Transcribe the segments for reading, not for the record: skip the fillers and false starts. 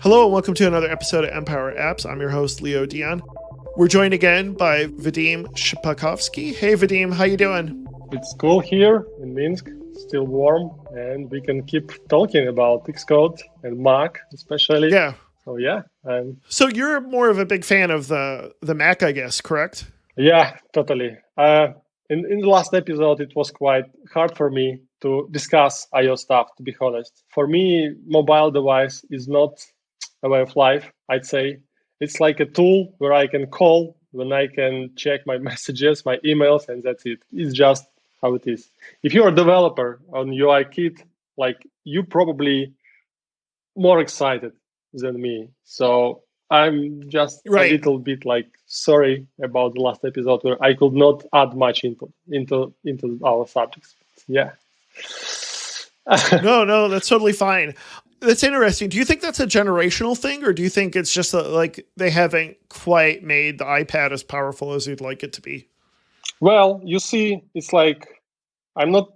Hello and welcome to another episode of Empower Apps. I'm your host, Leo Dion. We're joined again by Vadim Shpakovski. Hey Vadim, how you doing? It's cool here in Minsk, still warm, and we can keep talking about Xcode and Mac especially. Yeah. So yeah. So you're more of a big fan of the Mac, I guess, correct? Yeah, totally. In the last episode, it was quite hard for me to discuss iOS stuff, to be honest. For me, mobile device is not a way of life, I'd say. It's like a tool where I can call, when I can check my messages, my emails, and that's it. It's just how it is. If you're a developer on UI kit, like you probably more excited than me. So I'm just a little bit like sorry about the last episode where I could not add much input into our subjects. Yeah. No, that's totally fine. That's interesting. Do you think that's a generational thing, or do you think it's just like they haven't quite made the iPad as powerful as you'd like it to be? Well, you see, it's like I'm not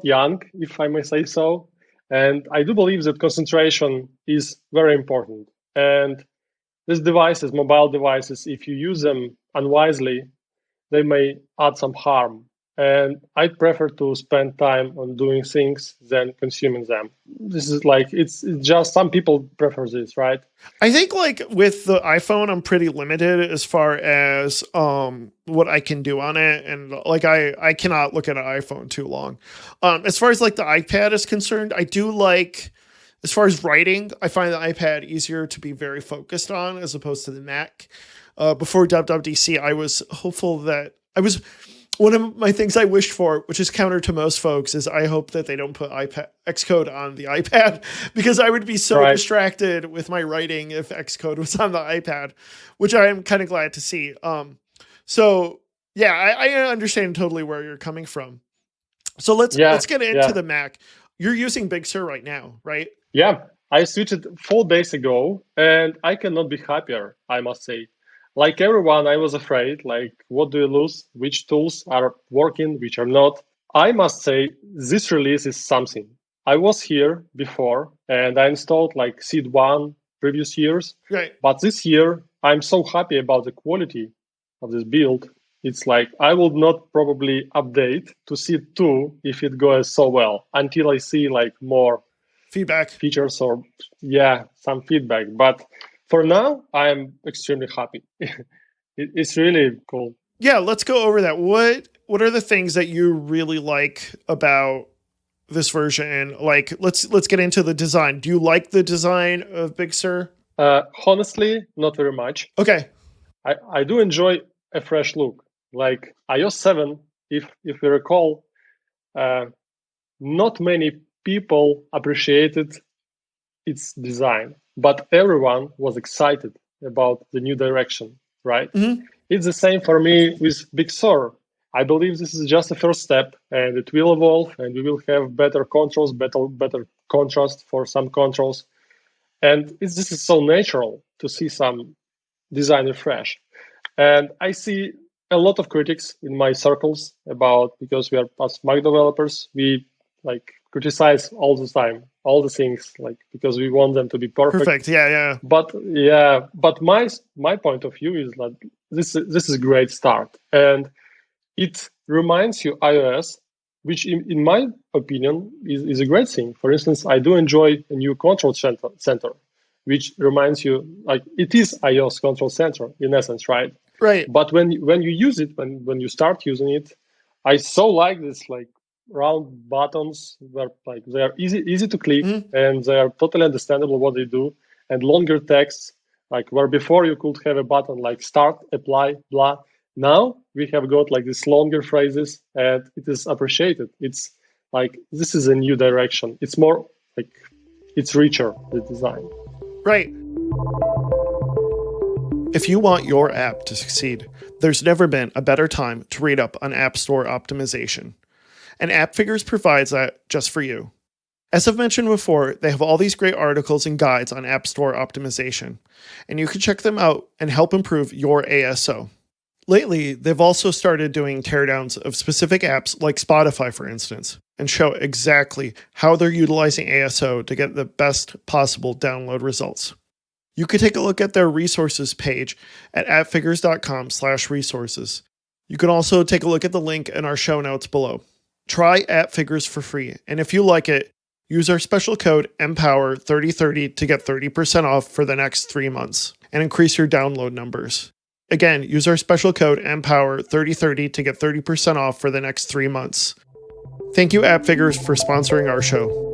young, if I may say so, and I do believe that concentration is very important. And these devices, mobile devices, if you use them unwisely, they may add some harm. And I prefer to spend time on doing things than consuming them. This is like, it's just some people prefer this, right? I think like with the iPhone, I'm pretty limited as far as what I can do on it. And like, I cannot look at an iPhone too long. As far as like the iPad is concerned, I do like, as far as writing, I find the iPad easier to be very focused on as opposed to the Mac. Before WWDC, I was hopeful that one of my things I wished for, which is counter to most folks, is I hope that they don't put Xcode on the iPad, because I would be so distracted with my writing if Xcode was on the iPad, which I am kind of glad to see. So yeah, I understand totally where you're coming from. So let's get into the Mac. You're using Big Sur right now, right? Yeah, I switched 4 days ago, and I cannot be happier, I must say. Like everyone, I was afraid, like, what do you lose? Which tools are working, which are not? I must say, this release is something. I was here before, and I installed like Seed 1 previous years. Right. But this year, I'm so happy about the quality of this build. It's like, I will not probably update to Seed 2 if it goes so well, until I see like more feedback features or some feedback. But for now, I'm extremely happy. It's really cool. Yeah, let's go over that. What are the things that you really like about this version? Like, let's get into the design. Do you like the design of Big Sur? Honestly, not very much. Okay. I do enjoy a fresh look. Like iOS 7, if you recall, not many people appreciated its design, but everyone was excited about the new direction, right? Mm-hmm. It's the same for me with Big Sur. I believe this is just the first step, and it will evolve, and we will have better controls, better contrast for some controls. And this is so natural to see some design refresh. And I see a lot of critics in my circles because we are as Mac developers, we like criticize all the time, all the things, like, because we want them to be perfect. Perfect, yeah. But my point of view is that this is a great start, and it reminds you iOS, which in my opinion is a great thing. For instance, I do enjoy a new control center, which reminds you, like, it is iOS control center in essence, right? Right. But when you use it, when you start using it, I so like this, like, round buttons where like they are easy to click, and they are totally understandable what they do, and longer texts, like where before you could have a button like start, apply, blah. Now we have got like these longer phrases, and it is appreciated. It's like, this is a new direction. It's more like, it's richer, the design. Right. If you want your app to succeed, there's never been a better time to read up on App Store optimization. And AppFigures provides that just for you. As I've mentioned before, they have all these great articles and guides on App Store optimization, and you can check them out and help improve your ASO. Lately, they've also started doing teardowns of specific apps like Spotify, for instance, and show exactly how they're utilizing ASO to get the best possible download results. You could take a look at their resources page at appfigures.com/resources. You can also take a look at the link in our show notes below. Try AppFigures for free, and if you like it, use our special code EMPOWER3030 to get 30% off for the next 3 months and increase your download numbers. Again, use our special code EMPOWER3030 to get 30% off for the next 3 months. Thank you, AppFigures, for sponsoring our show.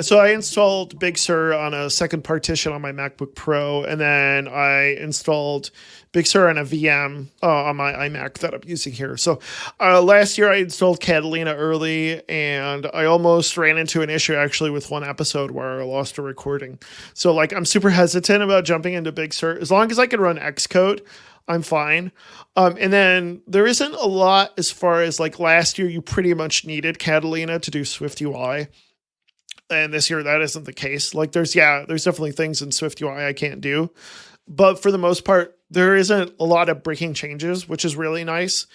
So I installed Big Sur on a second partition on my MacBook Pro, and then I installed Big Sur on a VM on my iMac that I'm using here. So last year I installed Catalina early, and I almost ran into an issue actually with one episode where I lost a recording. So like I'm super hesitant about jumping into Big Sur. As long as I can run Xcode, I'm fine. And then there isn't a lot as far as like last year you pretty much needed Catalina to do SwiftUI. And this year that isn't the case. Like there's definitely things in SwiftUI I can't do. But for the most part, there isn't a lot of breaking changes, which is really nice.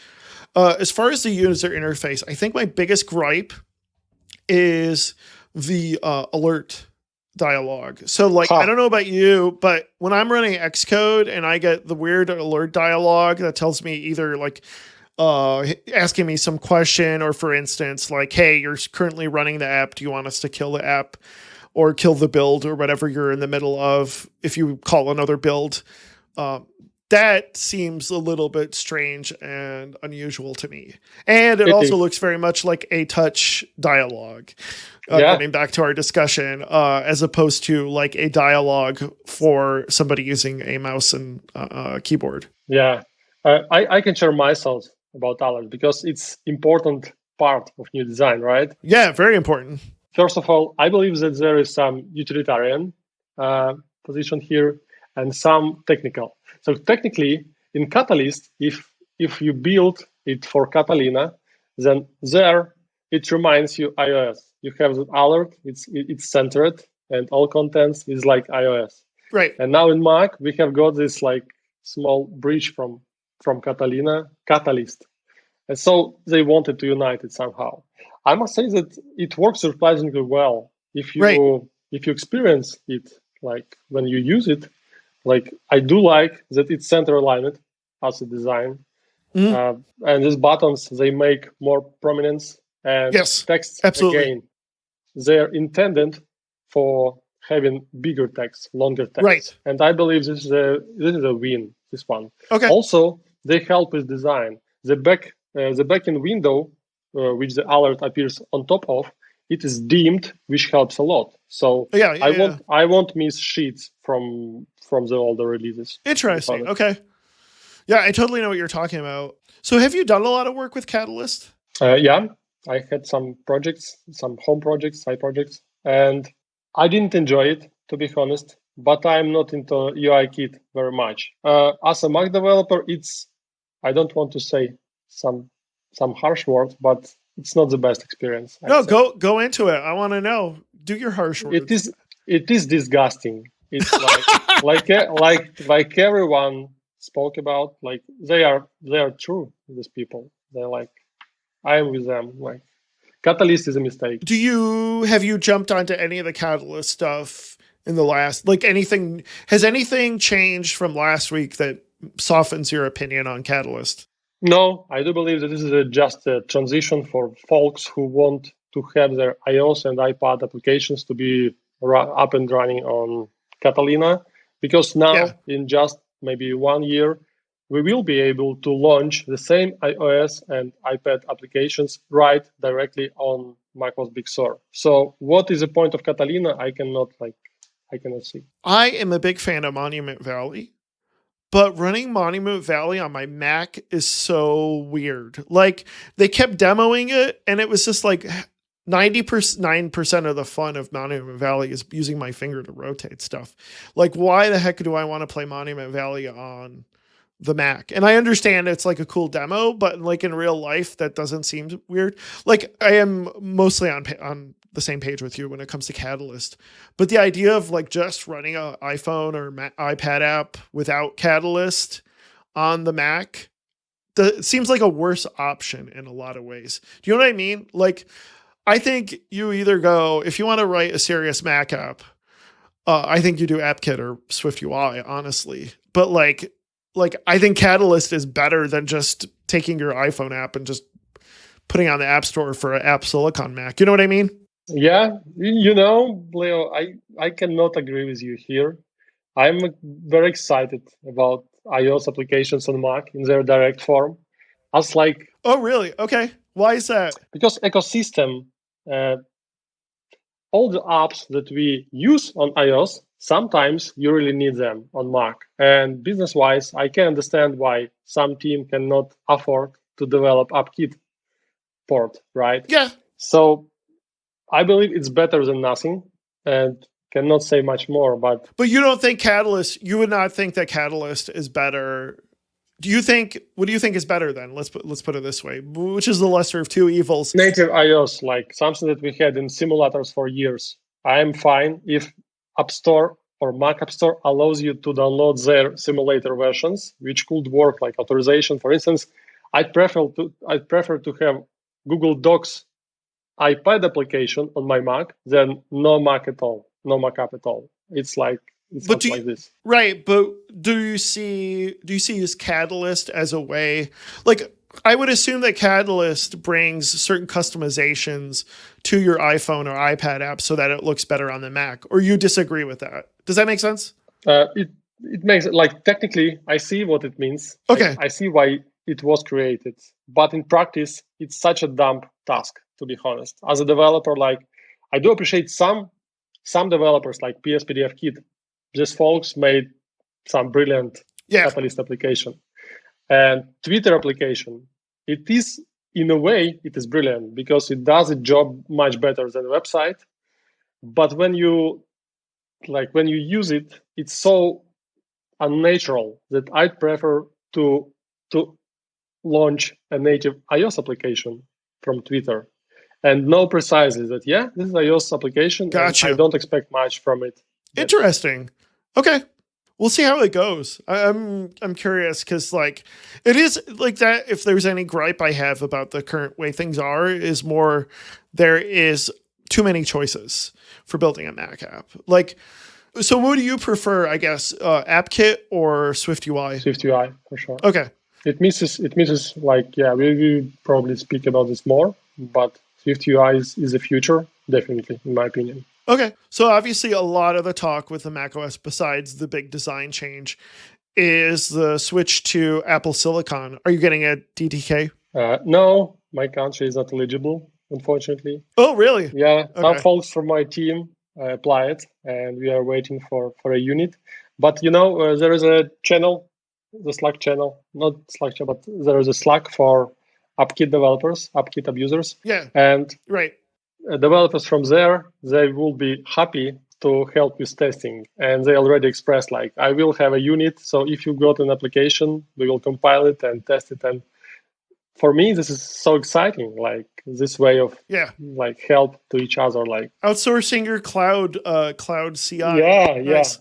As far as the user interface, I think my biggest gripe is the alert dialogue. So like, I don't know about you, but when I'm running Xcode and I get the weird alert dialogue that tells me either like, asking me some question, or for instance, like, hey, you're currently running the app. Do you want us to kill the app or kill the build or whatever you're in the middle of? If you call another build, that seems a little bit strange and unusual to me. And it also looks very much like a touch dialogue. Getting back to our discussion, as opposed to like a dialogue for somebody using a mouse and keyboard. Yeah, I can share my thoughts about alert because it's important part of new design, right? Yeah, very important. First of all, I believe that there is some utilitarian position here and some technical. So technically, in Catalyst, if you build it for Catalina, then there it reminds you iOS. You have the alert, it's centered, and all contents is like iOS. Right. And now in Mac, we have got this like small bridge from Catalina, Catalyst. And so they wanted to unite it somehow. I must say that it works surprisingly well. If you experience it, like when you use it, like I do like that it's center aligned as a design. Mm-hmm. And these buttons, they make more prominence, and text, absolutely. Again, they're intended for having bigger text, longer text. Right. And I believe this is a win, this one. Okay. Also, they help with design. The backend window, which the alert appears on top of, it is dimmed, which helps a lot. So I won't miss sheets from the older releases. Interesting. Okay. Yeah, I totally know what you're talking about. So have you done a lot of work with Catalyst? Yeah, I had some projects, some home projects, side projects, and I didn't enjoy it, to be honest, but I'm not into UIKit very much. As a Mac developer, I don't want to say some harsh words, but it's not the best experience. Go into it. I want to know. Do your harsh words. It is disgusting. It's like everyone spoke about. Like they are true. These people. They're like, I am with them. Like Catalyst is a mistake. Have you jumped onto any of the Catalyst stuff in the last, like anything? Has anything changed from last week that softens your opinion on Catalyst? No, I do believe that this is just a transition for folks who want to have their iOS and iPad applications to be up and running on Catalina, because now in just maybe 1 year, we will be able to launch the same iOS and iPad applications right directly on macOS Big Sur. So what is the point of Catalina? I cannot see. I am a big fan of Monument Valley. But running Monument Valley on my Mac is so weird. Like they kept demoing it, and it was just like 99% of the fun of Monument Valley is using my finger to rotate stuff. Like, why the heck do I want to play Monument Valley on the Mac? And I understand it's like a cool demo, but like in real life, that doesn't seem weird. Like I am mostly on the same page with you when it comes to Catalyst, but the idea of like just running an iPhone or iPad app without Catalyst on the Mac seems like a worse option in a lot of ways. Do you know what I mean? Like, I think you either go, if you want to write a serious Mac app, I think you do AppKit or SwiftUI, honestly. But like I think Catalyst is better than just taking your iPhone app and just putting on the App Store for an App Silicon Mac. You know what I mean? Yeah, Leo, I cannot agree with you here. I'm very excited about iOS applications on Mac in their direct form. As like, oh, really? Okay. Why is that? Because ecosystem, all the apps that we use on iOS, sometimes you really need them on Mac. And business-wise, I can understand why some team cannot afford to develop AppKit port, right? Yeah. So I believe it's better than nothing, and cannot say much more. But you don't think Catalyst? You would not think that Catalyst is better. Do you think? What do you think is better then? Let's put it this way. Which is the lesser of two evils? Native iOS, like something that we had in simulators for years. I am fine if App Store or Mac App Store allows you to download their simulator versions, which could work like authorization. For instance, I prefer to have Google Docs iPad application on my Mac than no Mac at all, no Mac app at all. It's like like this, right? But do you see this Catalyst as a way? Like, I would assume that Catalyst brings certain customizations to your iPhone or iPad app so that it looks better on the Mac. Or you disagree with that? Does that make sense? It makes it like technically, I see what it means. Okay, I see why it was created, but in practice, it's such a dumb task. To be honest, as a developer, like I do appreciate some developers like PSPDF Kit. These folks made some brilliant Catalyst application and Twitter application. It is, in a way, it is brilliant because it does a job much better than a website. But when you use it, it's so unnatural that I'd prefer to launch a native iOS application from Twitter and know precisely that, yeah, this is iOS application. Gotcha. And I don't expect much from it. Interesting. Okay. We'll see how it goes. I'm curious because like it is like that. If there's any gripe I have about the current way things are, is more there is too many choices for building a Mac app. Like, so what do you prefer? I guess AppKit or SwiftUI? SwiftUI for sure. Okay. It misses like, yeah, we probably speak about this more, but SwiftUI is the future, definitely, in my opinion. Okay. So obviously a lot of the talk with the macOS, besides the big design change, is the switch to Apple Silicon. Are you getting a DTK? No, my country is not eligible, unfortunately. Oh, really? Yeah. Okay. Some folks from my team applied, and we are waiting for a unit. But, there is a channel, the Slack channel, not Slack channel, but there is a Slack for AppKit developers, AppKit abusers. Yeah. And right. Developers from there, they will be happy to help with testing. And they already expressed like, I will have a unit. So if you got an application, we will compile it and test it. And for me, this is so exciting. Like this way of like help to each other, like outsourcing your cloud CI. Yeah, nice.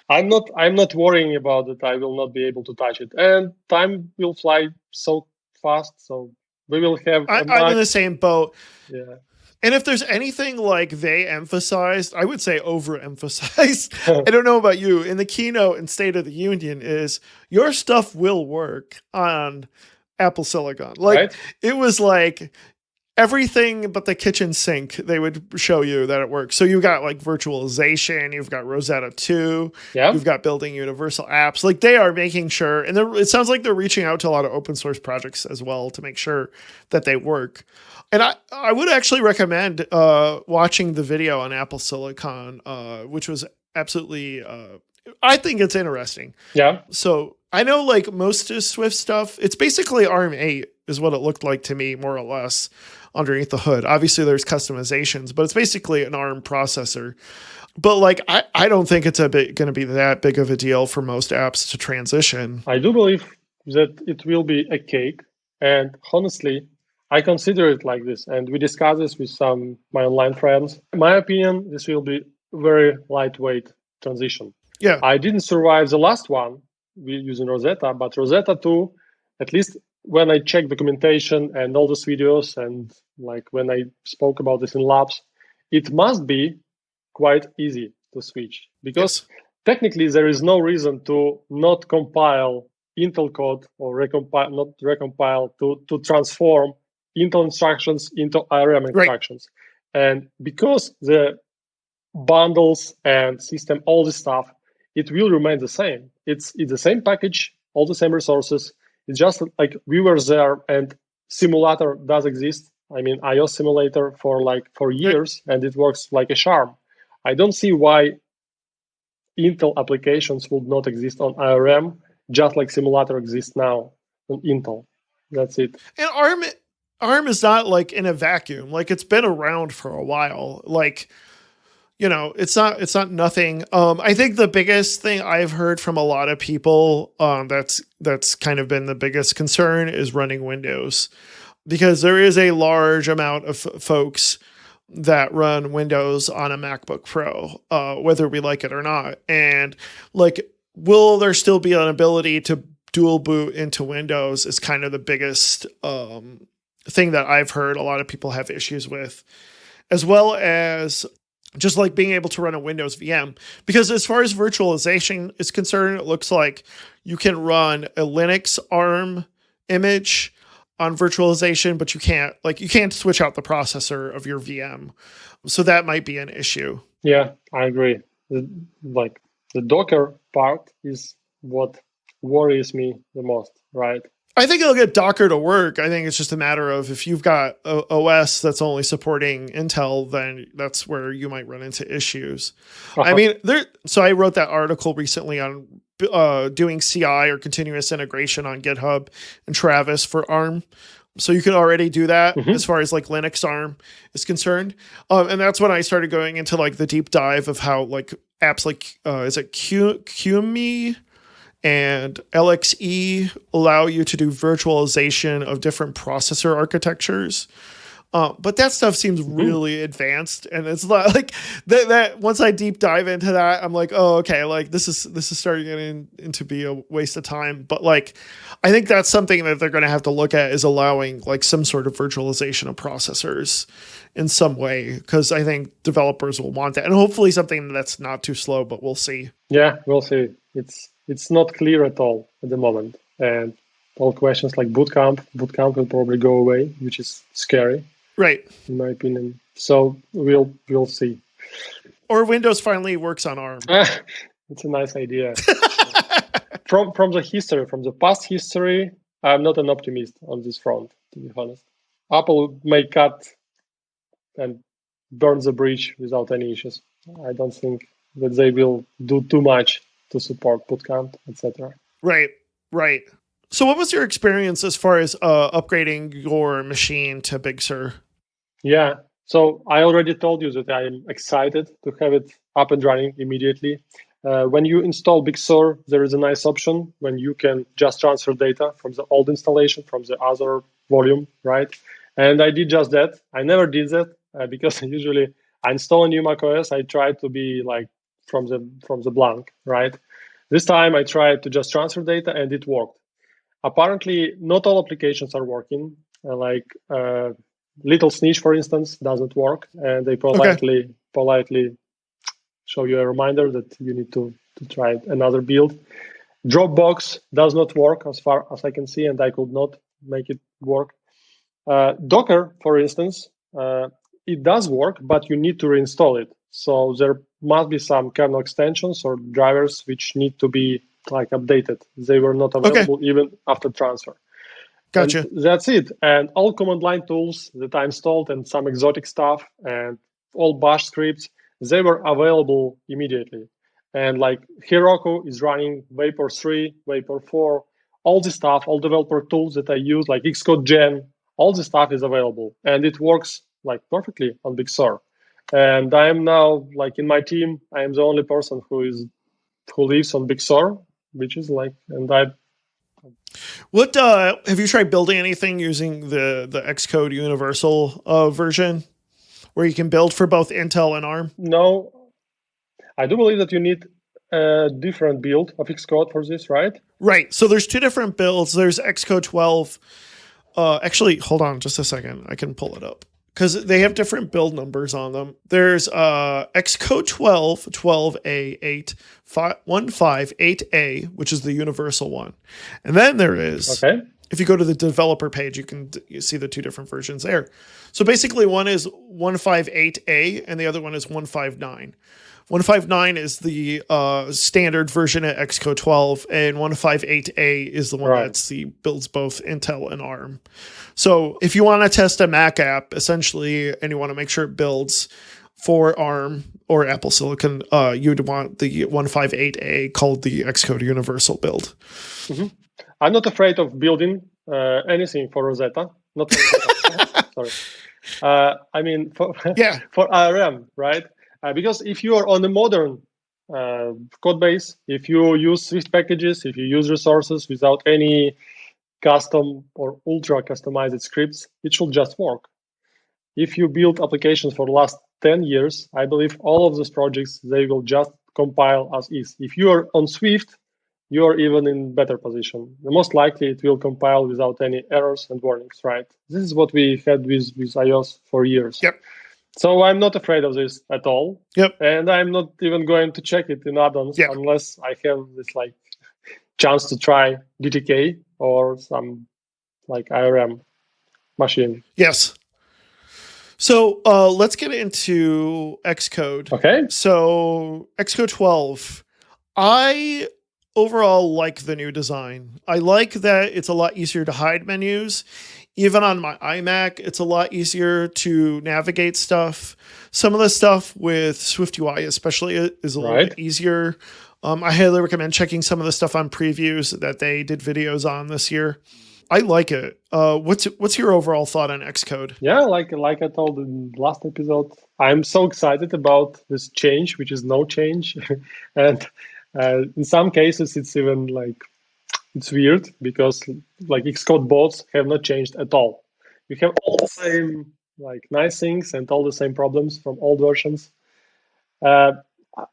Yeah. I'm not worrying about it. I will not be able to touch it. And time will fly so fast. So we will have I'm in the same boat. Yeah. And if there's anything like they emphasized, I would say overemphasized. I don't know about you. In the keynote and State of the Union is your stuff will work on Apple Silicon. Like It was like everything but the kitchen sink, they would show you that it works. So you've got like virtualization, you've got Rosetta 2, you've got building universal apps. Like they are making sure, and it sounds like they're reaching out to a lot of open source projects as well to make sure that they work. And I would actually recommend watching the video on Apple Silicon, which was absolutely, I think it's interesting. Yeah. So I know like most of Swift stuff, it's basically ARM 8 is what it looked like to me, more or less, underneath the hood. Obviously there's customizations, but it's basically an ARM processor. But like, I don't think it's going to be that big of a deal for most apps to transition. I do believe that it will be a cake. And honestly, I consider it like this, and we discussed this with my online friends. In my opinion, this will be very lightweight transition. Yeah. I didn't survive the last one, we're using Rosetta, but Rosetta 2, at least when I check documentation and all those videos, and like when I spoke about this in labs, it must be quite easy to switch, because technically there is no reason to not compile Intel code or not recompile to transform Intel instructions into ARM instructions. And because the bundles and system, all this stuff, it will remain the same. It's the same package, all the same resources. It's just like we were there, and simulator does exist. I mean, iOS simulator for years, and it works like a charm. I don't see why Intel applications would not exist on ARM, just like simulator exists now on Intel. That's it. And ARM is not like in a vacuum. Like, it's been around for a while. Like, it's not nothing. I think the biggest thing I've heard from a lot of people, that's kind of been the biggest concern, is running Windows, because there is a large amount of folks that run Windows on a MacBook Pro, whether we like it or not. And like, will there still be an ability to dual boot into Windows is kind of the biggest thing that I've heard a lot of people have issues with, as well as just like being able to run a Windows VM. Because as far as virtualization is concerned, it looks like you can run a Linux ARM image on virtualization, but you can't switch out the processor of your VM. So that might be an issue. Yeah, I agree. The Docker part is what worries me the most, right? I think it'll get Docker to work. I think it's just a matter of, if you've got a OS that's only supporting Intel, then that's where you might run into issues. I mean, so I wrote that article recently on doing CI, or continuous integration, on GitHub and Travis for ARM. So you can already do that as far as like Linux ARM is concerned. And that's when I started going into like the deep dive of how like apps like, is it QME and LXE allow you to do virtualization of different processor architectures. But that stuff seems really advanced, and it's like that once I deep dive into that, I'm like, oh, okay, like this is starting getting into be a waste of time. But like, I think that's something that they're going to have to look at, is allowing like some sort of virtualization of processors in some way, because I think developers will want that, and hopefully something that's not too slow. But we'll see. Yeah, we'll see. It's not clear at all at the moment, and all questions like bootcamp will probably go away, which is scary. Right. In my opinion. So we'll see. Or Windows finally works on ARM. It's a nice idea. From the past history, I'm not an optimist on this front, to be honest. Apple may cut and burn the bridge without any issues. I don't think that they will do too much to support bootcamp, etc. Right. So what was your experience as far as upgrading your machine to Big Sur? Yeah, so I already told you that I am excited to have it up and running immediately. When you install Big Sur, there is a nice option when you can just transfer data from the old installation, from the other volume, right? And I did just that. I never did that because usually I install a new macOS. I try to be like from the blank, right? This time I tried to just transfer data, and it worked. Apparently, not all applications are working. Little Snitch, for instance, doesn't work, and they politely show you a reminder that you need to try another build. Dropbox does not work as far as I can see, and I could not make it work. Docker, for instance, it does work, but you need to reinstall it. So there must be some kernel extensions or drivers which need to be like updated. They were not available even after transfer. Gotcha. And that's it. And all command line tools that I installed, and some exotic stuff, and all bash scripts, they were available immediately. And like Heroku is running Vapor 3, Vapor 4, all this stuff, all developer tools that I use, like Xcode Gen, all this stuff is available. And it works like perfectly on Big Sur. And I am now, like in my team, I am the only person who lives on Big Sur, which is like, and What have you tried building anything using the Xcode Universal version, where you can build for both Intel and ARM? No, I do believe that you need a different build of Xcode for this, right? Right. So there's two different builds. There's Xcode 12. Actually, hold on just a second. I can pull it up because they have different build numbers on them. There's Xcode 12, 12A, 8, 158A, which is the universal one. And then there is, if you go to the developer page, you see the two different versions there. So basically one is 158A and the other one is 159. 159 is the standard version of Xcode 12, and 158A is the one that's builds both Intel and ARM. So if you want to test a Mac app, essentially, and you want to make sure it builds for ARM or Apple Silicon, you'd want the 158A called the Xcode Universal build. Mm-hmm. I'm not afraid of building anything for Rosetta. Not sorry. I mean, for ARM, right? Because if you are on a modern code base, if you use Swift packages, if you use resources without any custom or ultra customized scripts, it should just work. If you build applications for the last 10 years, I believe all of those projects, they will just compile as is. If you are on Swift, you're even in better position. Most likely it will compile without any errors and warnings, right? This is what we had with iOS for years. Yep. So I'm not afraid of this at all. Yep. And I'm not even going to check it in add-ons unless I have this chance to try GTK or some IRM machine. Yes. So let's get into Xcode. Okay. So Xcode 12, I overall like the new design. I like that it's a lot easier to hide menus. Even on my iMac, it's a lot easier to navigate stuff. Some of the stuff with SwiftUI especially is a little bit easier. I highly recommend checking some of the stuff on previews that they did videos on this year. I like it. What's your overall thought on Xcode? Yeah, like I told in the last episode, I'm so excited about this change, which is no change. And in some cases, it's even it's weird because Xcode bots have not changed at all. You have all the same nice things and all the same problems from old versions. I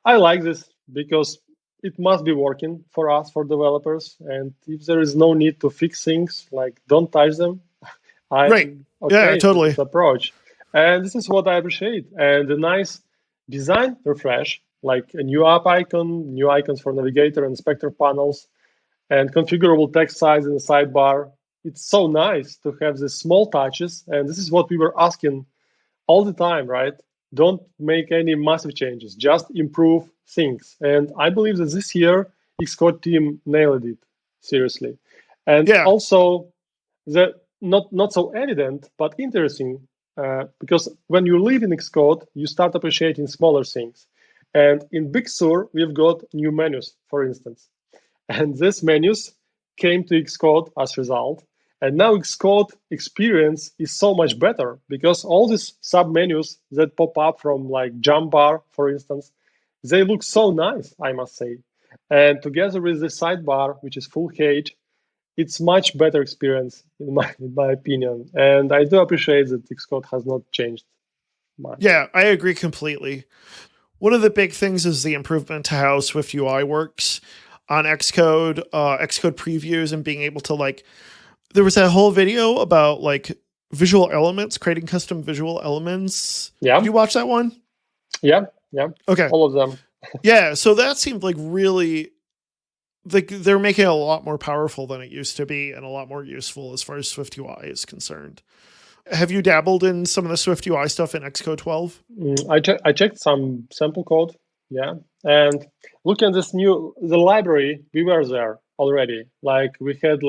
like this because it must be working for us, for developers. And if there is no need to fix things, don't touch them. Okay, yeah, totally. This approach. And this is what I appreciate. And the nice design refresh, like a new app icon, new icons for navigator and inspector panels, and configurable text size in the sidebar. It's so nice to have these small touches. And this is what we were asking all the time, right? Don't make any massive changes, just improve things. And I believe that this year, Xcode team nailed it, seriously. And also, not so evident, but interesting, because when you live in Xcode, you start appreciating smaller things. And in Big Sur, we've got new menus, for instance. And these menus came to Xcode as a result. And now Xcode experience is so much better because all these sub-menus that pop up from jump bar, for instance, they look so nice, I must say. And together with the sidebar, which is full page, it's much better experience in my opinion. And I do appreciate that Xcode has not changed much. Yeah, I agree completely. One of the big things is the improvement to how SwiftUI works on Xcode, Xcode previews, and being able to there was that whole video about visual elements, creating custom visual elements. Yeah. Did you watch that one? Yeah. Okay. All of them. Yeah. So that seemed really they're making it a lot more powerful than it used to be and a lot more useful as far as SwiftUI is concerned. Have you dabbled in some of the SwiftUI stuff in Xcode 12? I checked some sample code. Yeah. And looking at the library, we were there already. We had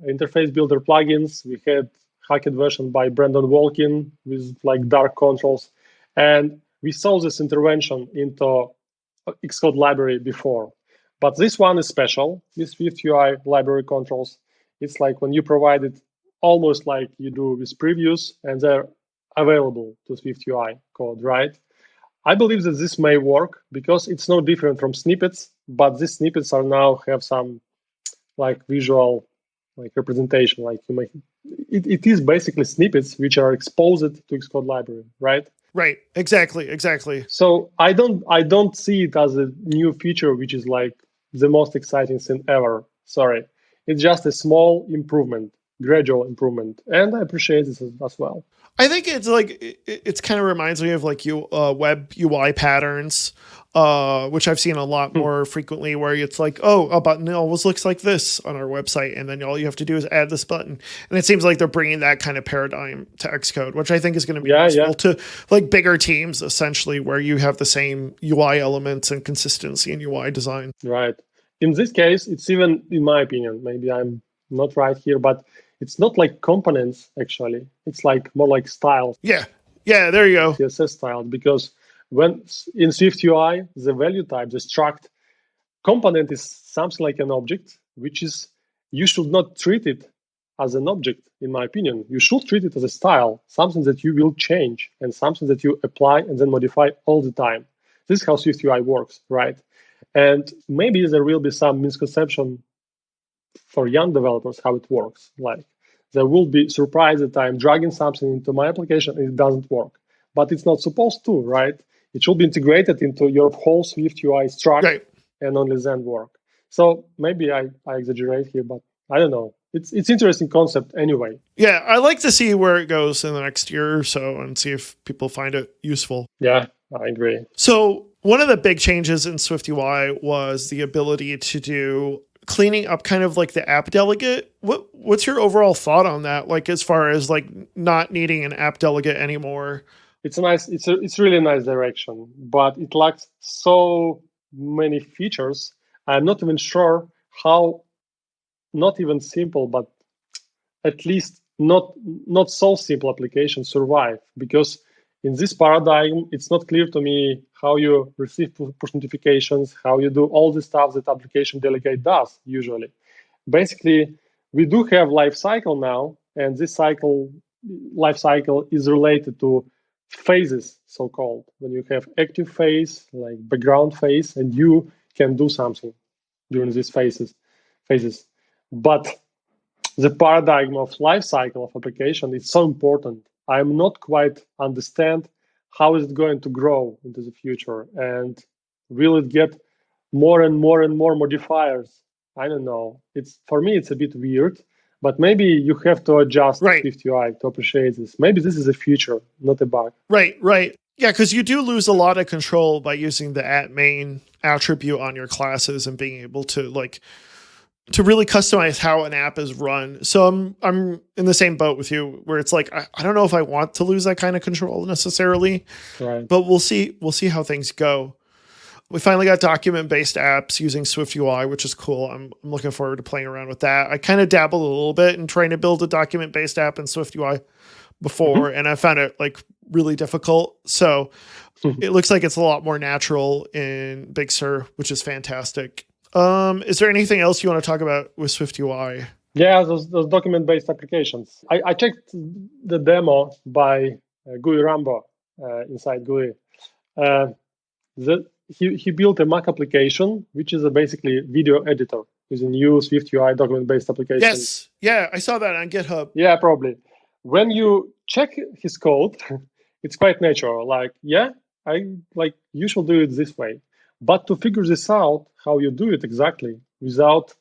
interface builder plugins. We had hacked version by Brandon Walkin with dark controls. And we saw this intervention into Xcode library before. But this one is special, this SwiftUI library controls. It's when you provide it almost like you do with previews, and they're available to SwiftUI code, right? I believe that this may work because it's no different from snippets, but these snippets are now have some visual representation. It is basically snippets which are exposed to Xcode library, right? Right. Exactly. So I don't see it as a new feature, which is like the most exciting thing ever. Sorry, it's just a small improvement, gradual improvement, and I appreciate this as well. I think it's like it's kind of reminds me of like web UI patterns, which I've seen a lot more frequently. Where it's like, oh, a button always looks like this on our website, and then all you have to do is add this button. And it seems like they're bringing that kind of paradigm to Xcode, which I think is going to be useful to like bigger teams, essentially, where you have the same UI elements and consistency in UI design. Right. In this case, it's even, in my opinion, maybe I'm not right here, but it's not like components, actually. It's like more like styles. Yeah, there you go. CSS styles, because when in SwiftUI, the value type, the struct component is something like an object, which is, you should not treat it as an object, in my opinion. You should treat it as a style, something that you will change and something that you apply and then modify all the time. This is how SwiftUI works, right? And maybe there will be some misconception for young developers how it works. Like they will be surprised that I'm dragging something into my application and it doesn't work. But it's not supposed to, right? It should be integrated into your whole SwiftUI structure and only then work. So maybe I exaggerate here, but I don't know. It's interesting concept anyway. Yeah, I like to see where it goes in the next year or so and see if people find it useful. Yeah, I agree. So one of the big changes in SwiftUI was the ability to do cleaning up kind of like the app delegate. What's your overall thought on that? Like as far as like not needing an app delegate anymore? It's really a nice direction, but it lacks so many features. I'm not even sure how not even simple, but at least not so simple applications survive, because in this paradigm, it's not clear to me how you receive push notifications, how you do all the stuff that application delegate does usually. Basically, we do have life cycle now, and this life cycle is related to phases, so-called. When you have active phase, like background phase, and you can do something during these phases. But the paradigm of life cycle of application is so important. I'm not quite understand how is it going to grow into the future, and will it get more and more modifiers? I don't know. For me, it's a bit weird, but maybe you have to adjust SwiftUI to appreciate this. Maybe this is a feature, not a bug. Right. Yeah, because you do lose a lot of control by using the @main attribute on your classes and being able to to really customize how an app is run. So I'm in the same boat with you, where it's like I don't know if I want to lose that kind of control necessarily, but we'll see how things go. We finally got document-based apps using SwiftUI, which is cool. I'm looking forward to playing around with that. I kind of dabbled a little bit in trying to build a document-based app in SwiftUI before, and I found it like really difficult. So it looks like it's a lot more natural in Big Sur, which is fantastic. Is there anything else you want to talk about with SwiftUI? Yeah, those document-based applications. I checked the demo by GUI Rambo inside GUI. He built a Mac application, which is basically video editor using new SwiftUI document-based application. Yes, yeah, I saw that on GitHub. Yeah, probably. When you check his code, it's quite natural. You should do it this way. But to figure this out, how you do it exactly, without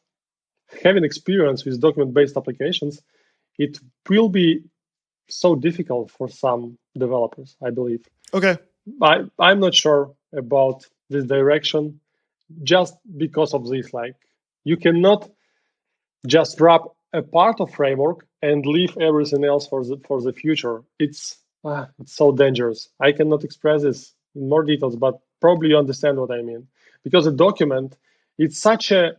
having experience with document-based applications, it will be so difficult for some developers, I believe. Okay. I'm not sure about this direction just because of this. Like, you cannot just wrap a part of framework and leave everything else for the future. It's so dangerous. I cannot express this in more details, but probably you understand what I mean. Because a document, it's such a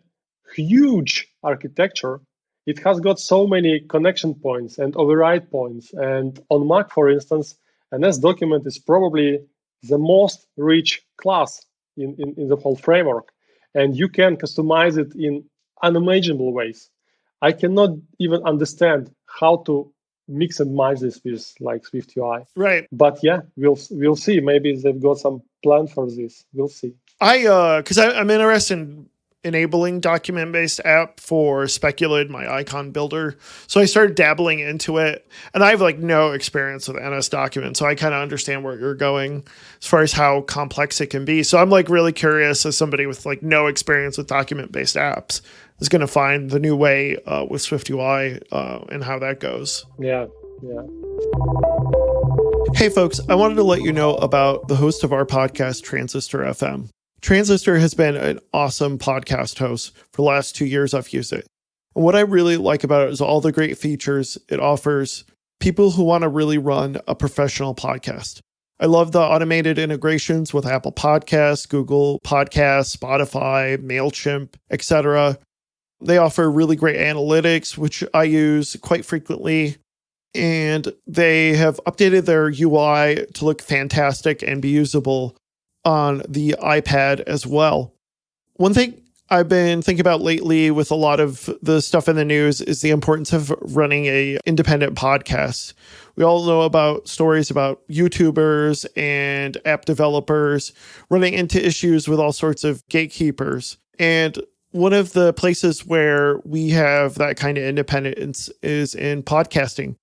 huge architecture. It has got so many connection points and override points. And on Mac, for instance, an S document is probably the most rich class in the whole framework. And you can customize it in unimaginable ways. I cannot even understand how to mix and match this with like SwiftUI. Right. But yeah, we'll see. Maybe they've got some plan for this. We'll see. Because I'm interested enabling document-based app for Speculid, my icon builder. So I started dabbling into it, and I have like no experience with NS Document, so I kind of understand where you're going as far as how complex it can be. So I'm like really curious as somebody with like no experience with document-based apps is going to find the new way with SwiftUI and how that goes. Yeah. Hey folks, I wanted to let you know about the host of our podcast, Transistor FM. Transistor has been an awesome podcast host for the last 2 years I've used it. And what I really like about it is all the great features it offers people who want to really run a professional podcast. I love the automated integrations with Apple Podcasts, Google Podcasts, Spotify, MailChimp, etc. They offer really great analytics, which I use quite frequently. And they have updated their UI to look fantastic and be usable on the iPad as well. One thing I've been thinking about lately with a lot of the stuff in the news is the importance of running a independent podcast. We all know about stories about YouTubers and app developers running into issues with all sorts of gatekeepers. And one of the places where we have that kind of independence is in podcasting.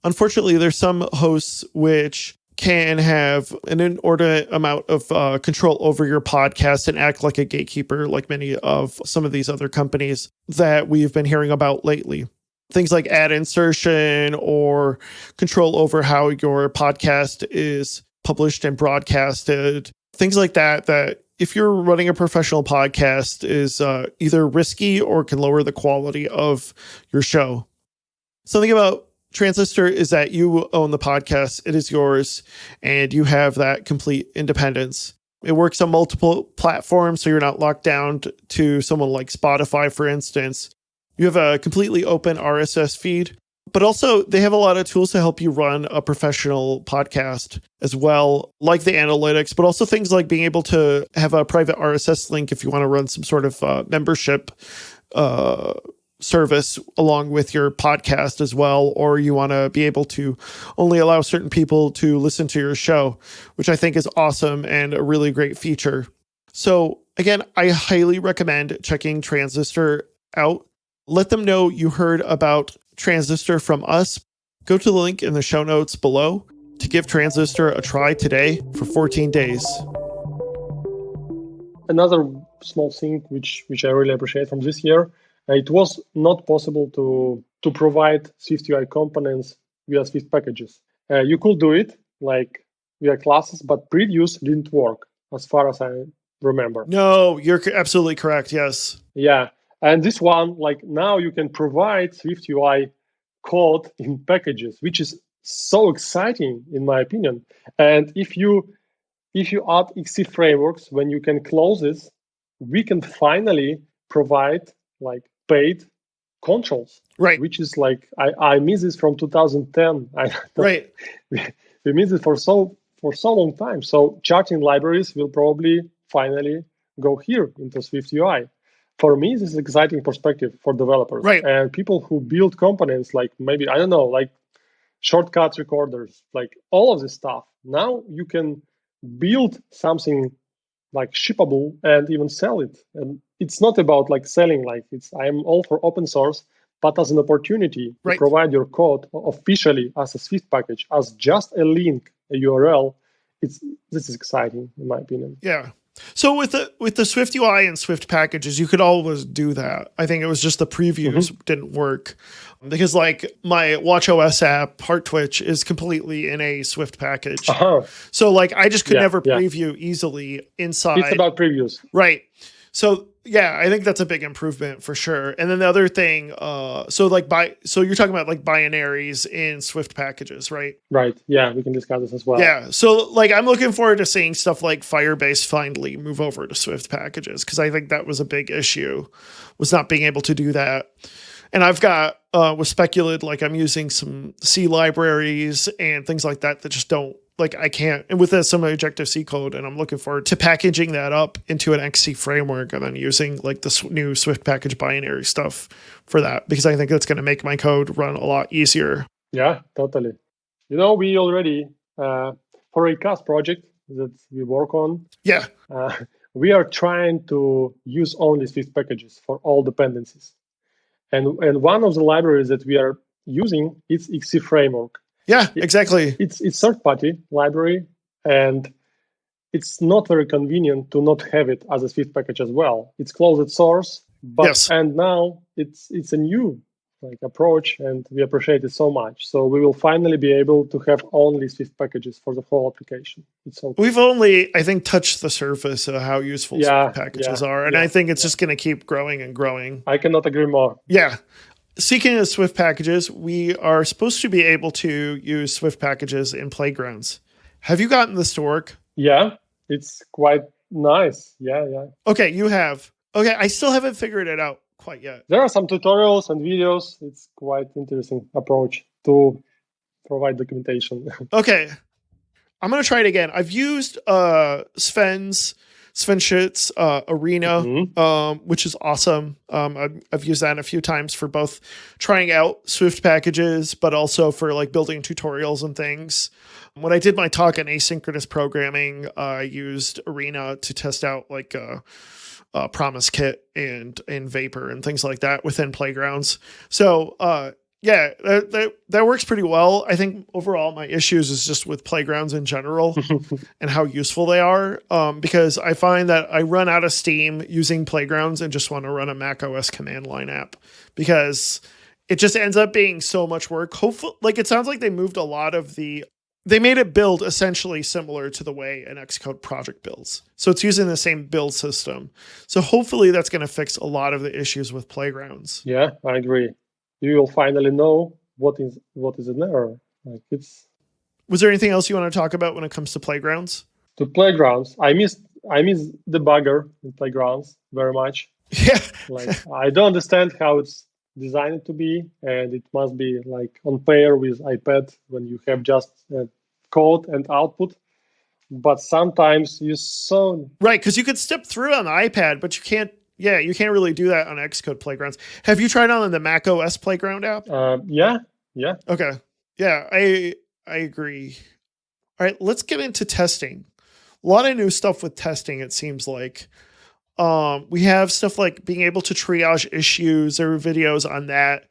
Unfortunately, there's some hosts which can have an inordinate amount of control over your podcast and act like a gatekeeper, like many of some of these other companies that we've been hearing about lately. Things like ad insertion or control over how your podcast is published and broadcasted. Things like that if you're running a professional podcast is either risky or can lower the quality of your show. Something about Transistor is that you own the podcast, it is yours, and you have that complete independence. It works on multiple platforms, so you're not locked down to someone like Spotify, for instance. You have a completely open RSS feed, but also they have a lot of tools to help you run a professional podcast as well, like the analytics, but also things like being able to have a private RSS link if you want to run some sort of membership service along with your podcast as well, or you want to be able to only allow certain people to listen to your show, which I think is awesome and a really great feature. So again, I highly recommend checking Transistor out. Let them know you heard about Transistor from us. Go to the link in the show notes below to give Transistor a try today for 14 days. Another small thing which I really appreciate from this year, it was not possible to provide SwiftUI components via Swift packages. You could do it like via classes, but previews didn't work as far as I remember. No, you're absolutely correct. Yes. Yeah. And this one, like now you can provide SwiftUI code in packages, which is so exciting in my opinion. And if you add XC frameworks, when you can close this, we can finally provide like paid controls, right? Which is like I miss this from 2010. Right. We miss it for so long time. So charting libraries will probably finally go here into SwiftUI. For me, this is an exciting perspective for developers, right? And people who build components like maybe I don't know, like shortcuts recorders, like all of this stuff. Now you can build something like shippable and even sell it. And it's not about like selling, like I'm all for open source, but as an opportunity to provide your code officially as a Swift package, as just a link, a URL, this is exciting in my opinion. Yeah. So with the SwiftUI and Swift packages, you could always do that. I think it was just the previews didn't work because like my watchOS app, Heart Twitch, is completely in a Swift package. So like I just could never preview easily inside. It's about previews. Right. So yeah, I think that's a big improvement for sure. And then the other thing, so you're talking about like binaries in Swift packages, right? Right. Yeah, we can discuss this as well. Yeah. So like I'm looking forward to seeing stuff like Firebase finally move over to Swift packages because I think that was a big issue, was not being able to do that. And I've got with Speculid, like I'm using some C libraries and things like that just don't. Like I can't, and with some Objective-C code, and I'm looking forward to packaging that up into an XC framework and then using like the new Swift package binary stuff for that, because I think that's going to make my code run a lot easier. Yeah, totally. You know, we already, for a CAS project that we work on, we are trying to use only Swift packages for all dependencies. And one of the libraries that we are using is XC framework. Yeah, exactly. It's third-party library, and it's not very convenient to not have it as a Swift package as well. It's closed source, but Yes. and now it's a new approach, and we appreciate it so much. So we will finally be able to have only Swift packages for the whole application. It's okay. We've only, I think, touched the surface of how useful Swift packages are, and I think it's just going to keep growing and growing. I cannot agree more. Yeah. Speaking of Swift packages, we are supposed to be able to use Swift packages in playgrounds. Have you gotten this to work? Yeah, it's quite nice. Yeah. Okay, you have. Okay, I still haven't figured it out quite yet. There are some tutorials and videos. It's quite interesting approach to provide documentation. Okay, I'm going to try it again. I've used Svenschit's Arena, which is awesome. I've used that a few times for both trying out Swift packages, but also for like building tutorials and things. When I did my talk on asynchronous programming, I used Arena to test out like Promise Kit and Vapor and things like that within playgrounds. So yeah, that works pretty well. I think overall my issues is just with playgrounds in general and how useful they are. Because I find that I run out of steam using playgrounds and just want to run a macOS command line app because it just ends up being so much work. Hopefully, like it sounds like they moved a lot of they made it build essentially similar to the way an Xcode project builds. So it's using the same build system. So hopefully that's going to fix a lot of the issues with playgrounds. Yeah, I agree. You will finally know what is an error. Was there anything else you want to talk about when it comes to playgrounds? To playgrounds, I miss debugger in playgrounds very much. Yeah. I don't understand how it's designed to be, and it must be like on pair with iPad when you have just code and output. But sometimes right, because you could step through on the iPad, but you can't. Yeah, you can't really do that on Xcode playgrounds. Have you tried on the macOS playground app? Yeah. Okay. Yeah, I agree. All right, let's get into testing. A lot of new stuff with testing, it seems like. We have stuff like being able to triage issues. There were videos on that.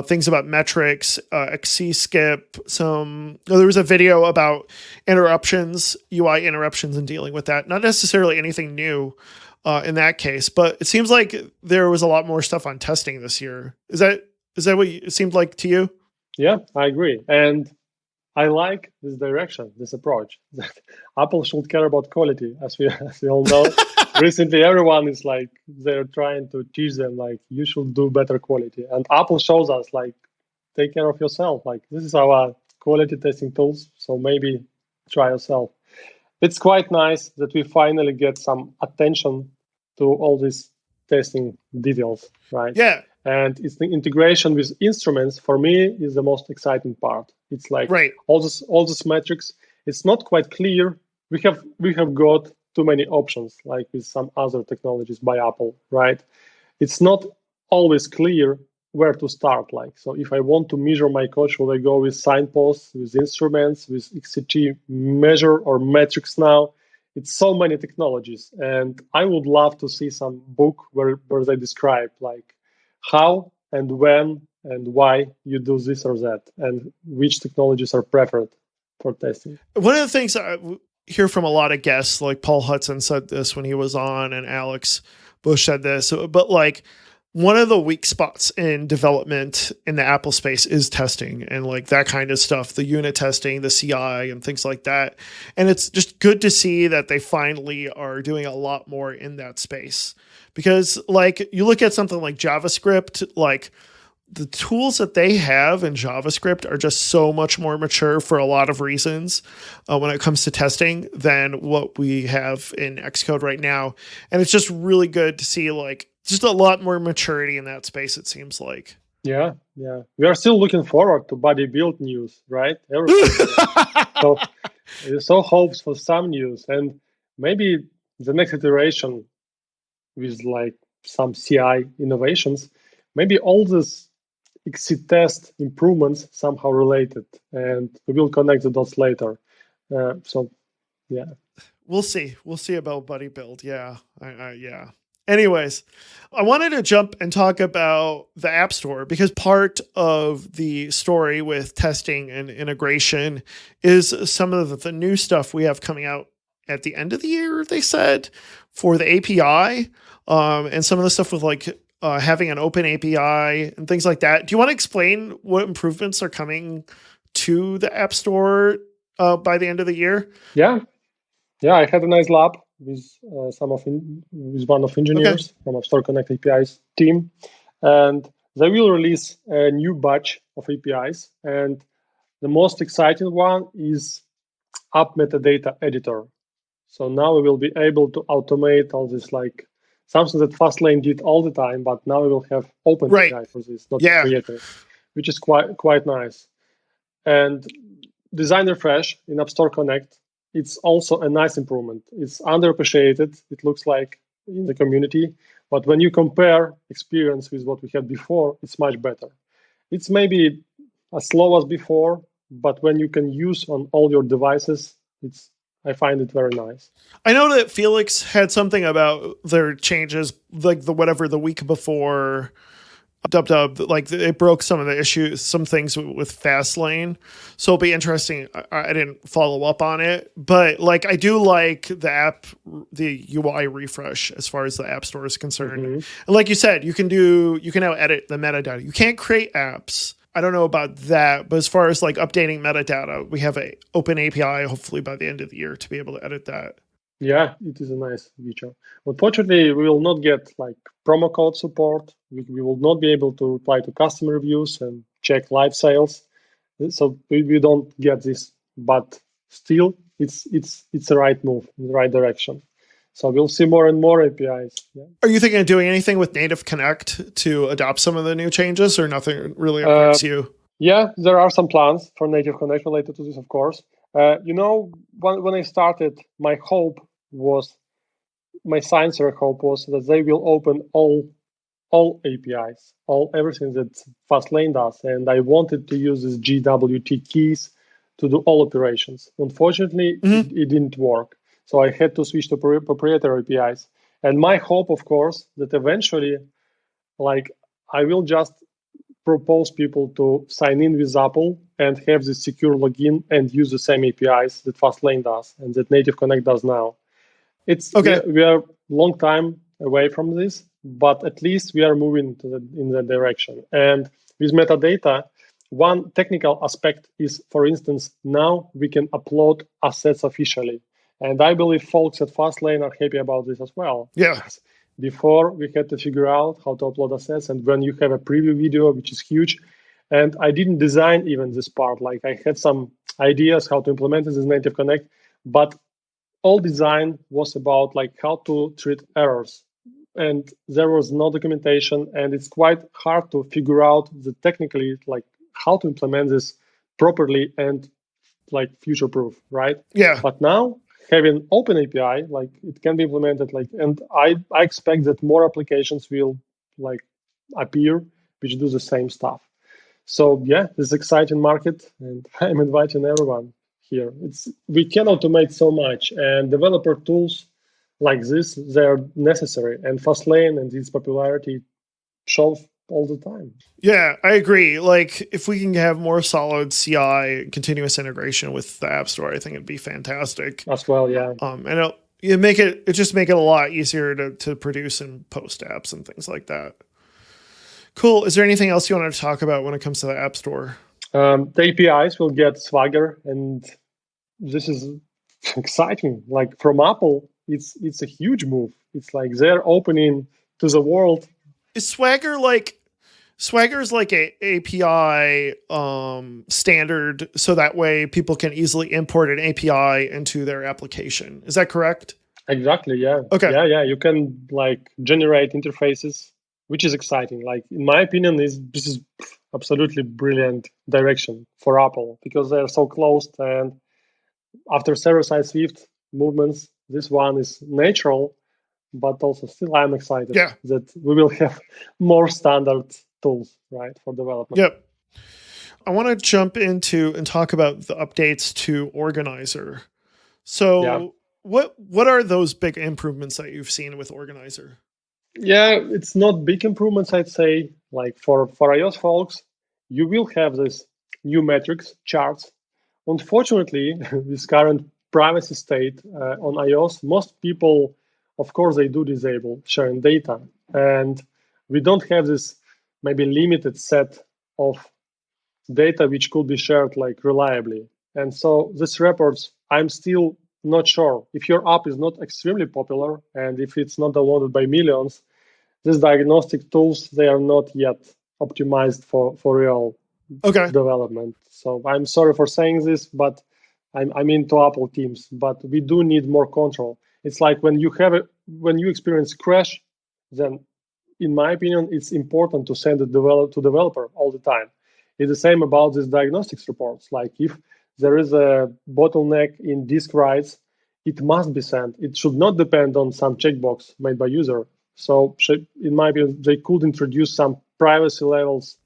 Things about metrics, XC skip. There was a video about interruptions, UI interruptions, and dealing with that. Not necessarily anything new in that case, but it seems like there was a lot more stuff on testing this year. Is that what it seemed like to you? Yeah, I agree. And I like this direction, this approach. Apple should care about quality, as we all know. Recently, everyone is like, they're trying to teach them, like, you should do better quality. And Apple shows us, like, take care of yourself. Like, this is our quality testing tools, so maybe try yourself. It's quite nice that we finally get some attention to all these testing details, right? Yeah. And it's the integration with instruments, for me, is the most exciting part. It's like all this metrics. It's not quite clear. We have got too many options, like with some other technologies by Apple, right? It's not always clear where to start. Like, so if I want to measure my code, should I go with signposts, with instruments, with XCT measure or metrics now? It's so many technologies. And I would love to see some book where they describe like how and when and why you do this or that, and which technologies are preferred for testing. One of the things I hear from a lot of guests, like Paul Hudson said this when he was on, and Alex Bush said this, but like one of the weak spots in development in the Apple space is testing and like that kind of stuff, the unit testing, the CI and things like that. And it's just good to see that they finally are doing a lot more in that space, because like you look at something like JavaScript, like the tools that they have in JavaScript are just so much more mature for a lot of reasons when it comes to testing than what we have in Xcode right now. And it's just really good to see like just a lot more maturity in that space, it seems like. Yeah. We are still looking forward to body build news, right? So hopes for some news, and maybe the next iteration with like some CI innovations, maybe all this XC test improvements somehow related, and we will connect the dots later. we'll see. We'll see about Buddy Build. Yeah. Yeah. Anyways, I wanted to jump and talk about the App Store because part of the story with testing and integration is some of the new stuff we have coming out at the end of the year, they said, for the API, and some of the stuff with like having an open API and things like that. Do you want to explain what improvements are coming to the App Store by the end of the year? Yeah. I had a nice lab with with one of engineers from App Store Connect APIs team, and they will release a new batch of APIs. And the most exciting one is App Metadata Editor. So now we will be able to automate all this, like something that Fastlane did all the time, but now we will have open API for this, not proprietary, which is quite nice. And Design Refresh in App Store Connect, it's also a nice improvement. It's underappreciated, it looks like, in the community. But when you compare experience with what we had before, it's much better. It's maybe as slow as before, but when you can use on all your devices, I find it very nice. I know that Felix had something about their changes, like the week before Dub, like it broke some of the issues, some things with Fastlane. So it'll be interesting. I didn't follow up on it, but like I do like the UI refresh as far as the App Store is concerned. And like you said, you can now edit the metadata. You can't create apps. I don't know about that, but as far as like updating metadata, we have an open API, hopefully by the end of the year, to be able to edit that. Yeah, it is a nice feature. Unfortunately, we will not get like promo code support. We will not be able to reply to customer reviews and check live sales. So we don't get this, but still, it's the right move in the right direction. So we'll see more and more APIs. Yeah. Are you thinking of doing anything with NativeConnect to adopt some of the new changes, or nothing really affects you? Yeah, there are some plans for NativeConnect related to this, of course. When I started, my sincere hope was that they will open all APIs, everything that Fastlane does, and I wanted to use these GWT keys to do all operations. Unfortunately, it didn't work, so I had to switch to proprietary APIs. And my hope, of course, that eventually, like, I will just propose people to sign in with Apple and have this secure login and use the same APIs that Fastlane does and that NativeConnect does now. We are a long time away from this, but at least we are moving in that direction. And with metadata, one technical aspect is, for instance, now we can upload assets officially. And I believe folks at Fastlane are happy about this as well. Yeah. Before, we had to figure out how to upload assets. And when you have a preview video, which is huge, and I didn't design even this part. Like I had some ideas how to implement this in NativeConnect, but all design was about like how to treat errors. And there was no documentation, and it's quite hard to figure out technically like how to implement this properly and like future-proof, right? Yeah. But now, having open API, like it can be implemented, like, and I expect that more applications will like appear which do the same stuff. So yeah, this is exciting market, and I'm inviting everyone here. We can automate so much, and developer tools like this, they're necessary, and Fastlane and its popularity shows all the time. Yeah, I agree. Like if we can have more solid CI, continuous integration with the App Store, I think it'd be fantastic as well. Yeah. And it just make it a lot easier to produce and post apps and things like that. Cool. Is there anything else you want to talk about when it comes to the App Store? The APIs will get Swagger, and this is exciting. Like from Apple, it's a huge move. It's like they're opening to the world. Is Swagger's like a API standard, so that way people can easily import an API into their application. Is that correct? Exactly. Yeah. Okay. Yeah. You can like generate interfaces, which is exciting. Like in my opinion, this is absolutely brilliant direction for Apple because they're so closed, and after server-side Swift movements, this one is natural, but also still I'm excited that we will have more standard tools, right, for development. Yep. I want to jump into and talk about the updates to Organizer. So What are those big improvements that you've seen with Organizer? Yeah, it's not big improvements, I'd say. Like for iOS folks, you will have this new metrics charts. Unfortunately, this current privacy state on iOS, most people, of course, they do disable sharing data. And we don't have this maybe limited set of data which could be shared like reliably. And so these reports, I'm still not sure. If your app is not extremely popular and if it's not downloaded by millions, these diagnostic tools, they are not yet optimized for real development. So I'm sorry for saying this, but I'm into Apple teams, but we do need more control. It's like when you experience crash, then in my opinion, it's important to send it to developer all the time. It's the same about these diagnostics reports. Like if there is a bottleneck in disk writes, it must be sent. It should not depend on some checkbox made by user. So in my opinion, they could introduce some privacy levels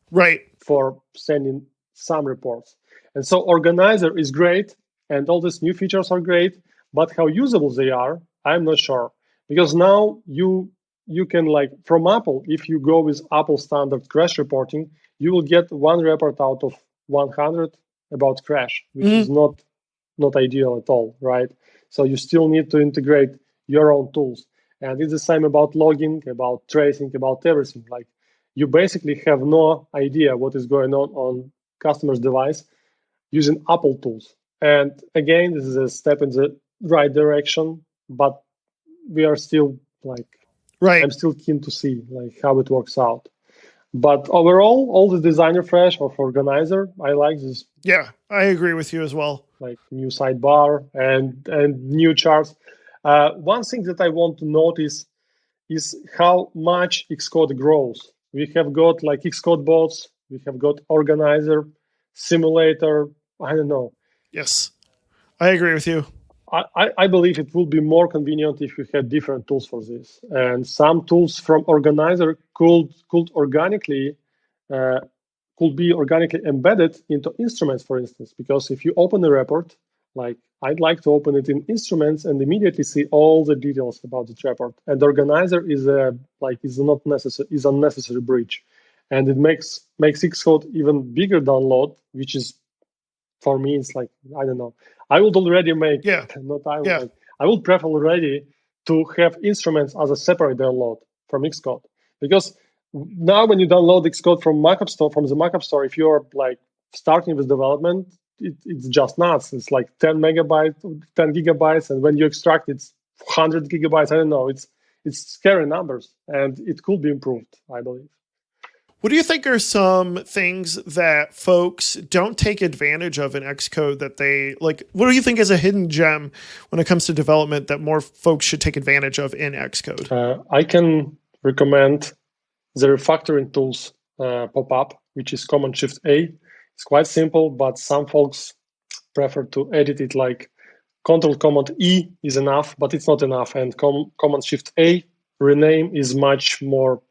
for sending some reports. And so Organizer is great, and all these new features are great, but how usable they are, I'm not sure. Because now you can, like, from Apple, if you go with Apple standard crash reporting, you will get one report out of 100 about crash, which is not ideal at all, right? So you still need to integrate your own tools. And it's the same about logging, about tracing, about everything. Like, you basically have no idea what is going on customer's device using Apple tools. And again, this is a step in the right direction, but we are still I'm still keen to see like how it works out. But overall, all the design refresh of Organizer, I like this. Yeah, I agree with you as well. Like new sidebar and new charts. One thing that I want to notice is how much Xcode grows. We have got like Xcode bots, we have got Organizer, Simulator, I don't know. Yes, I agree with you. I believe it would be more convenient if we had different tools for this. And some tools from Organizer could be organically embedded into instruments, for instance. Because if you open a report, like I'd like to open it in instruments and immediately see all the details about the report. And Organizer is unnecessary bridge, and it makes Xcode even bigger download, which is, for me, it's like, I don't know. I would already make, I would prefer already to have instruments as a separate download from Xcode. Because now when you download Xcode from the Mac App Store, if you're like starting with development, it's just nuts. It's like 10 gigabytes. And when you extract, it's 100 gigabytes. I don't know. It's scary numbers, and it could be improved, I believe. What do you think are some things that folks don't take advantage of in Xcode that they like? What do you think is a hidden gem when it comes to development that more folks should take advantage of in Xcode? I can recommend the refactoring tools pop-up, which is Command Shift A. It's quite simple, but some folks prefer to edit it like Control Command E is enough, but it's not enough. And Command Shift A rename is much more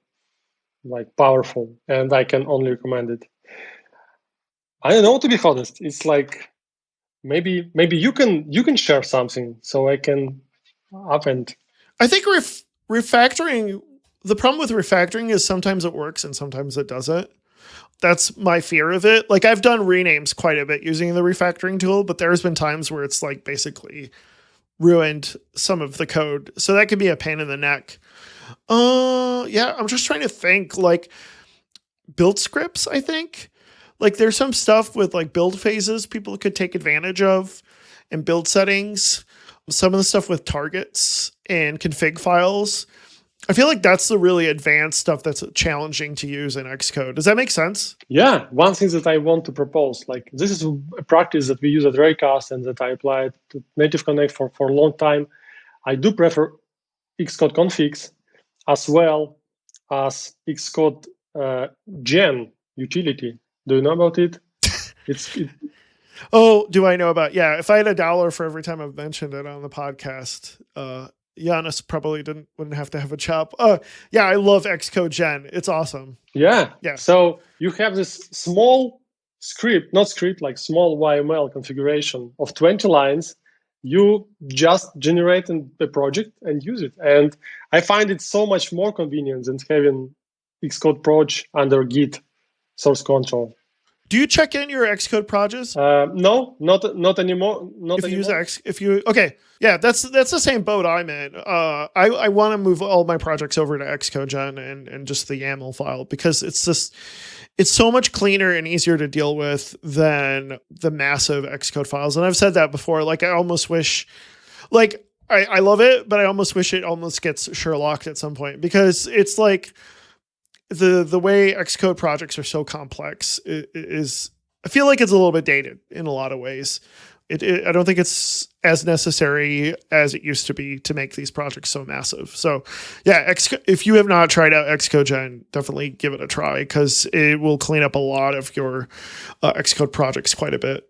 like powerful, and I can only recommend it. I don't know, to be honest. It's like maybe you can share something so I can append. I think refactoring. The problem with refactoring is sometimes it works and sometimes it doesn't. That's my fear of it. Like, I've done renames quite a bit using the refactoring tool, but there's been times where it's like basically ruined some of the code. So that could be a pain in the neck. Yeah, I'm just trying to think, like, build scripts, I think. Like, there's some stuff with like build phases people could take advantage of, and build settings. Some of the stuff with targets and config files. I feel like that's the really advanced stuff that's challenging to use in Xcode. Does that make sense? Yeah, one thing that I want to propose, like, this is a practice that we use at Raycast and that I applied to NativeConnect for a long time. I do prefer Xcode configs as well as Xcode gen utility. Do you know about it? Oh, do I know about? Yeah, if I had $1 for every time I've mentioned it on the podcast, Giannis probably wouldn't have to have a chop. Yeah, I love Xcode gen. It's awesome. Yeah. So you have this small script, like small YML configuration of 20 lines, You just generate a project and use it. And I find it so much more convenient than having Xcode Proj under Git source control. Do you check in your Xcode projects? No, not anymore. Not anymore. Okay, yeah, that's the same boat I'm in. I want to move all my projects over to Xcode and just the YAML file, because it's so much cleaner and easier to deal with than the massive Xcode files. And I've said that before. Like, I almost wish, like, I love it, but I almost wish it almost gets Sherlocked at some point, because it's like the way Xcode projects are so complex is I feel like it's a little bit dated in a lot of ways. I don't think it's as necessary as it used to be to make these projects so massive. So yeah, if you have not tried out Xcode, definitely give it a try, because it will clean up a lot of your Xcode projects quite a bit.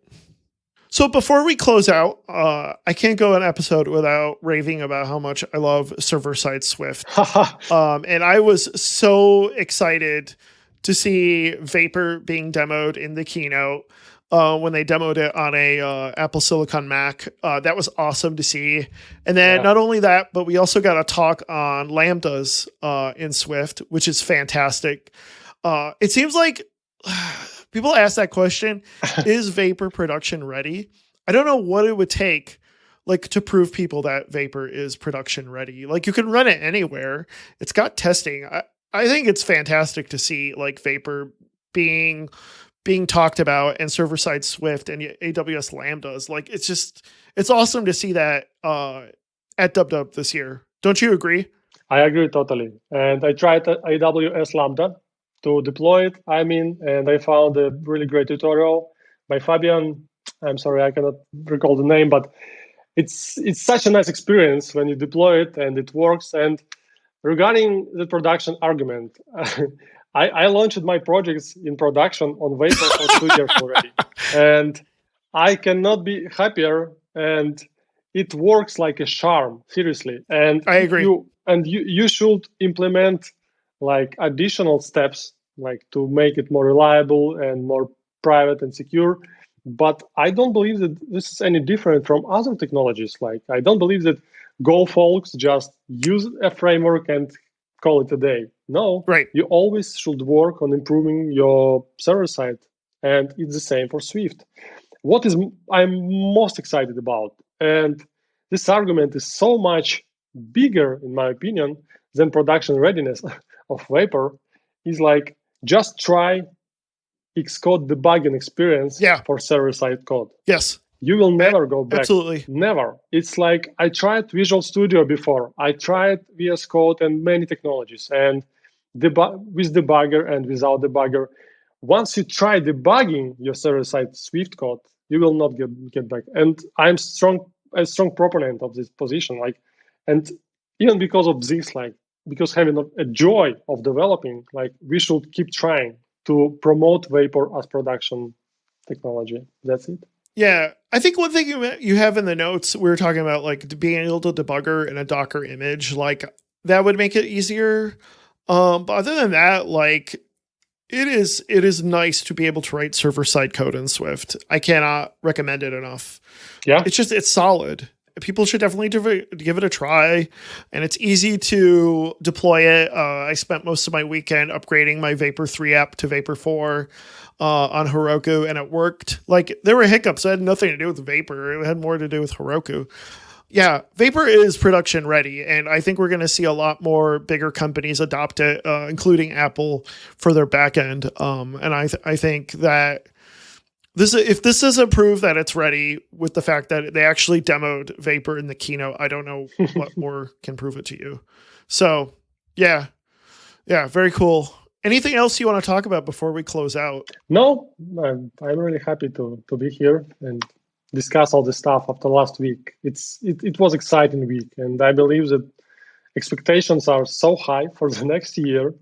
So before we close out, I can't go an episode without raving about how much I love server-side Swift. And I was so excited to see Vapor being demoed in the keynote when they demoed it on a Apple Silicon Mac. That was awesome to see. And then not only that, but we also got a talk on Lambdas in Swift, which is fantastic. It seems like people ask that question, is Vapor production ready? I don't know what it would take, like, to prove people that Vapor is production ready. Like, you can run it anywhere. It's got testing. I think it's fantastic to see, like, Vapor being talked about, and server-side Swift and AWS Lambdas. Like, it's awesome to see that at DubDub this year. Don't you agree? I agree totally. And I tried AWS Lambda to deploy it, and I found a really great tutorial by Fabian. I'm sorry, I cannot recall the name, but it's such a nice experience when you deploy it and it works. And regarding the production argument, I launched my projects in production on Vapor for 2 years already. And I cannot be happier, and it works like a charm, seriously. And I agree. You should implement like additional steps, like to make it more reliable and more private and secure. But I don't believe that this is any different from other technologies. Like, I don't believe that Go folks just use a framework and call it a day. No, right. You always should work on improving your server side. And it's the same for Swift. What I'm most excited about, and this argument is so much bigger, in my opinion, than production readiness of Vapor, is like, just try Xcode debugging experience for server-side code. Yes. You will never go back. Absolutely. Never. It's like, I tried Visual Studio before. I tried VS Code and many technologies, and with debugger and without debugger. Once you try debugging your server-side Swift code, you will not get back. And I'm a strong proponent of this position. Like, and even because of this, like, because having a joy of developing, like, we should keep trying to promote Vapor as production technology. That's it. Yeah, I think one thing you have in the notes, we were talking about, like, being able to debugger in a Docker image, like, that would make it easier. But other than that, like, it is nice to be able to write server-side code in Swift. I cannot recommend it enough. Yeah, it's solid. People should definitely give it a try, and it's easy to deploy it. I spent most of my weekend upgrading my Vapor 3 app to Vapor 4 on Heroku, and it worked. Like, there were hiccups that had nothing to do with Vapor. It had more to do with Heroku. Yeah, Vapor is production ready, and I think we're going to see a lot more bigger companies adopt it, including Apple, for their backend. And I think that if this doesn't prove that it's ready, with the fact that they actually demoed Vapor in the keynote, I don't know what more can prove it to you. So, yeah, very cool. Anything else you want to talk about before we close out? No, I'm really happy to be here and discuss all this stuff after last week. It was exciting week, and I believe that expectations are so high for the next year.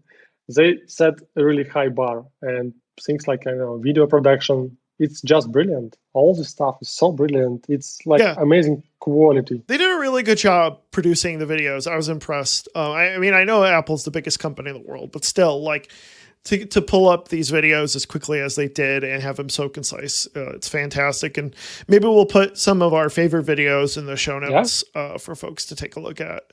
They set a really high bar, and things like, video production, it's just brilliant. All this stuff is so brilliant. It's like amazing quality. They did a really good job producing the videos. I was impressed. I mean, I know Apple's the biggest company in the world, but still, like, to pull up these videos as quickly as they did and have them so concise. It's fantastic. And maybe we'll put some of our favorite videos in the show notes for folks to take a look at.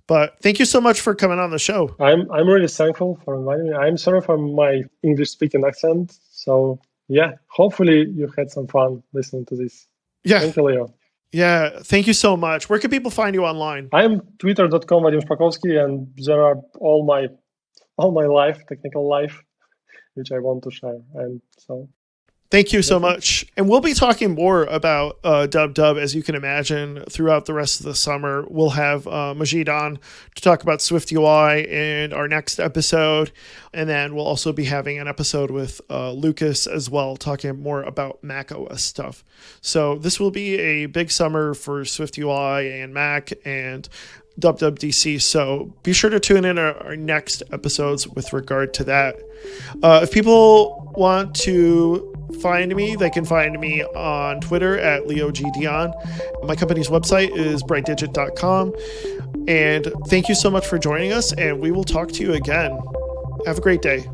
But thank you so much for coming on the show. I'm really thankful for inviting me. I'm sorry for my English speaking accent. So yeah, hopefully you had some fun listening to this. Yeah. Thank you, Leo. Yeah, thank you so much. Where can people find you online? I'm twitter.com Vadim Shpakovski, and there are all my life, technical life, which I want to share. And so thank you so much. And we'll be talking more about Dub, as you can imagine, throughout the rest of the summer. We'll have Majid on to talk about SwiftUI in our next episode. And then we'll also be having an episode with Lucas as well, talking more about macOS stuff. So this will be a big summer for SwiftUI and Mac and WWDC. So be sure to tune in our next episodes with regard to that. If people want to find me, they can find me on Twitter at LeoGDion. My company's website is brightdigit.com. And thank you so much for joining us, and we will talk to you again. Have a great day.